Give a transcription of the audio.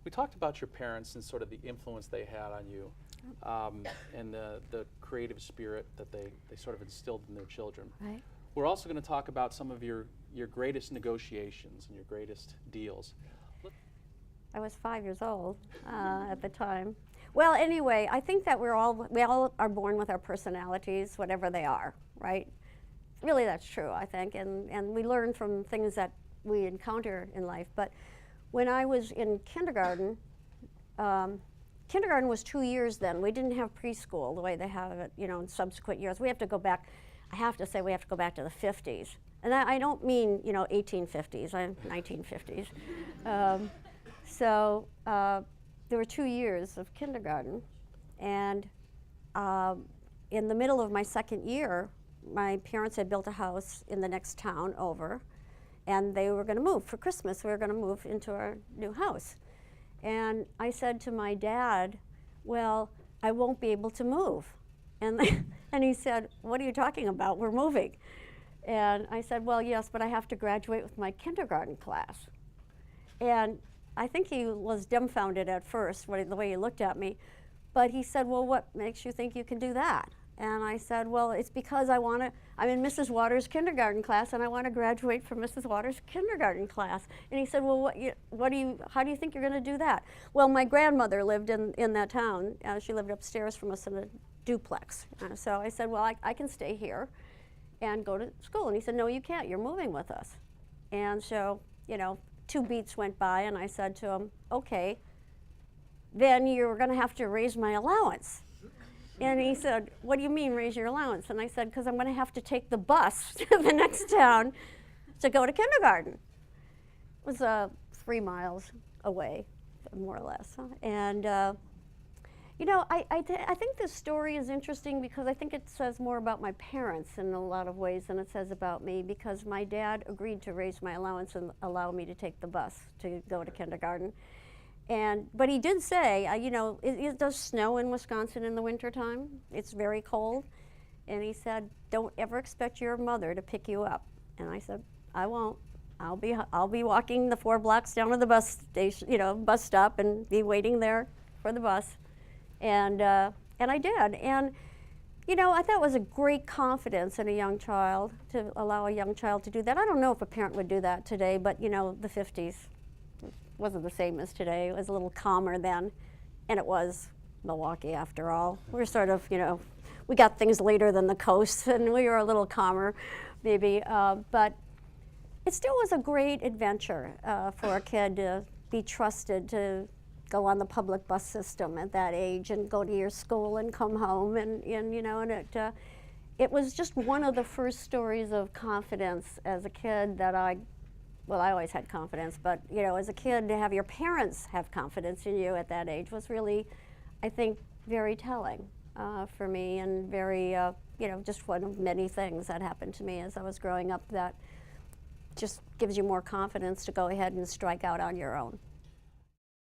We talked about your parents and sort of the influence they had on you, and the creative spirit that they sort of instilled in their children. Right. We're also going to talk about some of your greatest negotiations and your greatest deals. I was 5 years old at the time. Well, anyway, I think that we all are born with our personalities, whatever they are, right? Really, that's true, I think, and we learn from things that we encounter in life. But when I was in kindergarten, kindergarten was 2 years then. We didn't have preschool the way they have it, you know, in subsequent years. We have to go back, I have to say we have to go back to the 50s. And I don't mean, you know, 1850s, 1950s. So there were 2 years of kindergarten, and in the middle of my second year, my parents had built a house in the next town over, and they were going to move for Christmas. We were going to move into our new house. And I said to my dad, well, I won't be able to move. And, and he said, what are you talking about? We're moving. And I said, well, yes, but I have to graduate with my kindergarten class. And I think he was dumbfounded at first, the way he looked at me. But he said, well, what makes you think you can do that? And I said, well, it's because I'm in Mrs. Waters' kindergarten class, and I want to graduate from Mrs. Waters' kindergarten class. And he said, well, how do you think you're going to do that? Well, my grandmother lived in that town. She lived upstairs from us in a duplex. So I said, well, I can stay here and go to school. And he said, no, you can't. You're moving with us. And so, you know, 2 beats went by, and I said to him, okay, then you're going to have to raise my allowance. And he said, what do you mean raise your allowance? And I said, because I'm going to have to take the bus to the next town to go to kindergarten. It was 3 miles away, more or less. And you know, I think this story is interesting because I think it says more about my parents in a lot of ways than it says about me, because my dad agreed to raise my allowance and allow me to take the bus to go to kindergarten. But he did say, you know, it does snow in Wisconsin in the wintertime. It's very cold. And he said, don't ever expect your mother to pick you up. And I said, I won't. I'll be walking the 4 blocks down to the bus station, you know, bus stop, and be waiting there for the bus. And I did. And, you know, I thought it was a great confidence in a young child to allow a young child to do that. I don't know if a parent would do that today, but, you know, the 50s wasn't the same as today. It was a little calmer then, and it was Milwaukee after all. We were sort of, you know, we got things later than the coast, and we were a little calmer, maybe. But it still was a great adventure for a kid to be trusted to go on the public bus system at that age and go to your school and come home, and you know, and it was just one of the first stories of confidence as a kid that well, I always had confidence, but you know, as a kid, to have your parents have confidence in you at that age was really, I think, very telling for me, and very, you know, just one of many things that happened to me as I was growing up that just gives you more confidence to go ahead and strike out on your own.